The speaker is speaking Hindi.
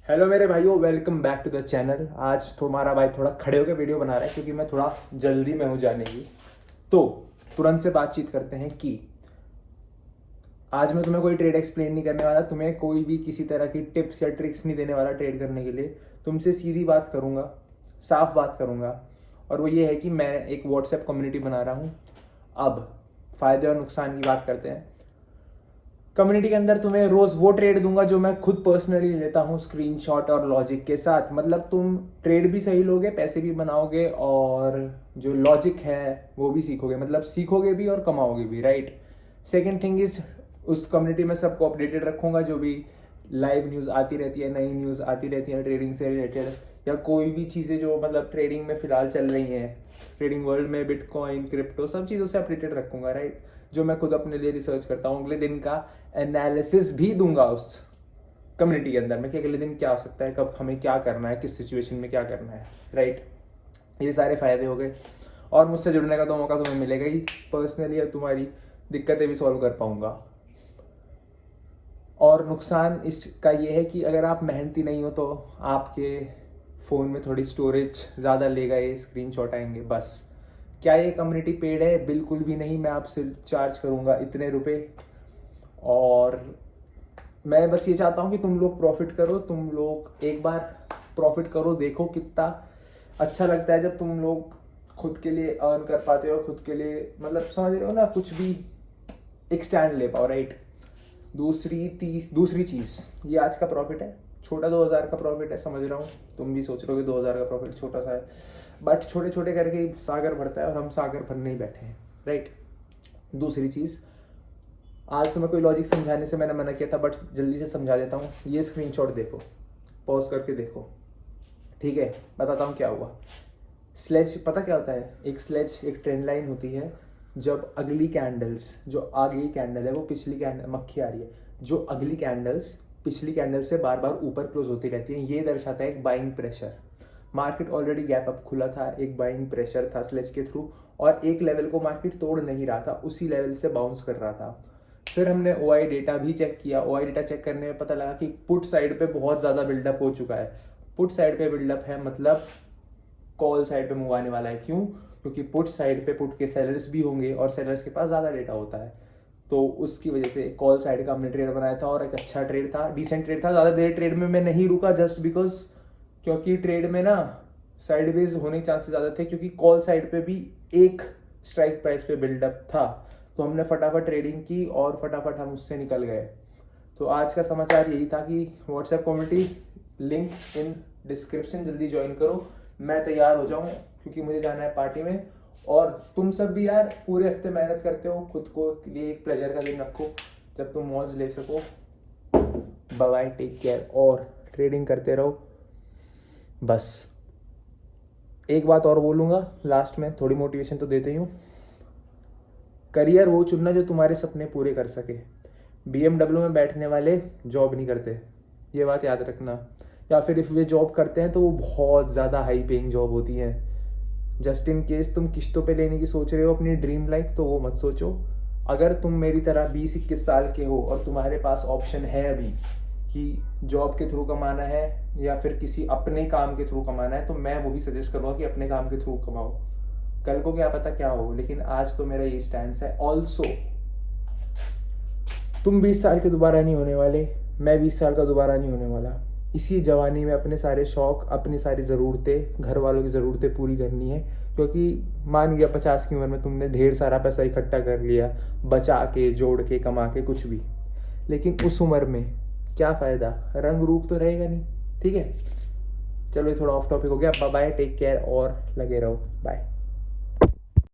हेलो मेरे भाइयों, welcome back to the channel. आज तुम्हारा भाई थोड़ा खड़े होकर वीडियो बना रहा है क्योंकि मैं थोड़ा जल्दी में हूँ जाने की। तो तुरंत से बातचीत करते हैं कि आज मैं तुम्हें कोई ट्रेड एक्सप्लेन नहीं करने वाला, तुम्हें कोई भी किसी तरह की टिप्स या ट्रिक्स नहीं देने वाला ट्रेड करने के लिए। तुमसे सीधी बात करूँगा, साफ बात करूँगा, और वो ये है कि मैं एक व्हाट्सएप कम्युनिटी बना रहा हूँ। अब फ़ायदे और नुकसान की बात करते हैं। कम्युनिटी के अंदर तुम्हें रोज़ वो ट्रेड दूंगा जो मैं खुद पर्सनली लेता हूँ, स्क्रीनशॉट और लॉजिक के साथ। मतलब तुम ट्रेड भी सही लोगे, पैसे भी बनाओगे, और जो लॉजिक है वो भी सीखोगे। मतलब सीखोगे भी और कमाओगे भी, राइट। सेकेंड थिंग इज, उस कम्युनिटी में सबको अपडेटेड रखूंगा। जो भी लाइव न्यूज़ आती रहती है, नई न्यूज़ आती रहती है ट्रेडिंग से रिलेटेड, या कोई भी चीज़ें जो मतलब ट्रेडिंग में फ़िलहाल चल रही हैं, ट्रेडिंग वर्ल्ड में, बिटकॉइन, क्रिप्टो, सब चीज़ों से अपडेटेड रखूंगा, राइट। जो मैं खुद अपने लिए रिसर्च करता हूँ, अगले दिन का एनालिसिस भी दूंगा उस कम्युनिटी के अंदर में कि अगले दिन क्या हो सकता है, कब हमें क्या करना है, किस सिचुएशन में क्या करना है, राइट। ये सारे फायदे हो गए, और मुझसे जुड़ने का तो मौका तुम्हें मिलेगा ही। पर्सनली अब तुम्हारी दिक्कतें भी सॉल्व कर पाऊंगा। और नुकसान इसका ये है कि अगर आप मेहनती नहीं हो तो आपके फ़ोन में थोड़ी स्टोरेज ज़्यादा लेगा, ये स्क्रीनशॉट आएंगे बस। क्या ये कम्युनिटी पेड है? बिल्कुल भी नहीं। मैं आपसे चार्ज करूँगा इतने रुपए, और मैं बस ये चाहता हूँ कि तुम लोग प्रॉफिट करो। तुम लोग एक बार प्रॉफिट करो, देखो कितना अच्छा लगता है जब तुम लोग खुद के लिए अर्न कर पाते हो, खुद के लिए, मतलब समझ रहे हो ना, कुछ भी एक स्टैंड ले पाओ, राइट। दूसरी चीज़, ये आज का प्रॉफिट है, छोटा 2000 का प्रॉफिट है, समझ रहा हूँ। तुम भी सोच रहे हो कि 2000 का प्रॉफिट छोटा सा है, बट छोटे छोटे करके सागर भरता है, और हम सागर भरने ही बैठे हैं, राइट। दूसरी चीज़, आज तुम्हें कोई लॉजिक समझाने से मैंने मना किया था, बट जल्दी से समझा देता हूँ। ये स्क्रीनशॉट देखो, पॉज करके देखो, ठीक है। बताता हूँ क्या हुआ। स्लेज, पता क्या होता है? एक स्लेज, एक ट्रेंड लाइन होती है। जब अगली कैंडल्स, जो आगे की कैंडल है वो पिछली कैंडल, मक्खी आ रही है, जो अगली कैंडल्स पिछली कैंडल से बार बार ऊपर क्लोज होती रहती है, ये दर्शाता है एक buying pressure. Market already gap up खुला था, एक बाइंग प्रेशर था स्लेज के थ्रू, और एक लेवल को मार्केट तोड़ नहीं रहा था, उसी लेवल से बाउंस कर रहा था। फिर हमने ओआई डेटा भी चेक किया। ओआई डेटा चेक करने में पता लगा कि पुट साइड पे बहुत ज़्यादा बिल्डअप हो चुका है। पुट साइड पे बिल्डअप है मतलब कॉल साइड पे मूव आने वाला है। क्यों? क्योंकि पुट साइड पे पुट के सेलर्स भी होंगे, और सेलर्स के पास ज़्यादा डेटा होता है। तो उसकी वजह से कॉल साइड का हमने ट्रेड बनाया था, और एक अच्छा ट्रेड था, डिसेंट ट्रेड था। ज़्यादा देर ट्रेड में मैं नहीं रुका, जस्ट बिकॉज क्योंकि ट्रेड में ना साइडवेज होने के चांसेस ज़्यादा थे, क्योंकि कॉल साइड पे भी एक स्ट्राइक प्राइस पे बिल्डअप था। तो हमने फटाफट ट्रेडिंग की और फटाफट हम उससे निकल गए। तो आज का समाचार यही था कि WhatsApp community, link in description, जल्दी ज्वाइन करो। मैं तैयार हो जाऊँ क्योंकि मुझे जाना है पार्टी में। और तुम सब भी यार पूरे हफ्ते मेहनत करते हो, खुद को लिए एक प्लेजर का दिन रखो जब तुम मौज ले सको। बाय बाय, टेक केयर, और ट्रेडिंग करते रहो। बस एक बात और बोलूँगा लास्ट में, थोड़ी मोटिवेशन तो देते ही हूँ। करियर वो चुनना जो तुम्हारे सपने पूरे कर सके। BMW में बैठने वाले जॉब नहीं करते, ये बात याद रखना। या फिर इफ़ वे जॉब करते हैं तो वो बहुत ज़्यादा हाई पेइंग जॉब होती है। जस्ट इन केस तुम किस्तों पे लेने की सोच रहे हो अपनी ड्रीम लाइफ, तो वो मत सोचो। अगर तुम मेरी तरह 20-21 साल के हो और तुम्हारे पास ऑप्शन है अभी कि जॉब के थ्रू कमाना है या फिर किसी अपने काम के थ्रू कमाना है, तो मैं वही सजेस्ट करूँगा कि अपने काम के थ्रू कमाओ। कल को क्या पता क्या हो, लेकिन आज तो मेरा ये स्टैंड है। ऑल्सो तुम 20 साल के दोबारा नहीं होने वाले, मैं 20 साल का दोबारा नहीं होने वाला। इसी जवानी में अपने सारे शौक़, अपनी सारी ज़रूरतें, घर वालों की ज़रूरतें पूरी करनी है। क्योंकि मान गया 50 की उम्र में तुमने ढेर सारा पैसा इकट्ठा कर लिया, बचा के, जोड़ के, कमा के, कुछ भी, लेकिन उस उम्र में क्या फ़ायदा? रंग रूप तो रहेगा नहीं, ठीक है। चलो ये थोड़ा ऑफ टॉपिक हो गया। बाय बाय, टेक केयर, और लगे रहो। बाय।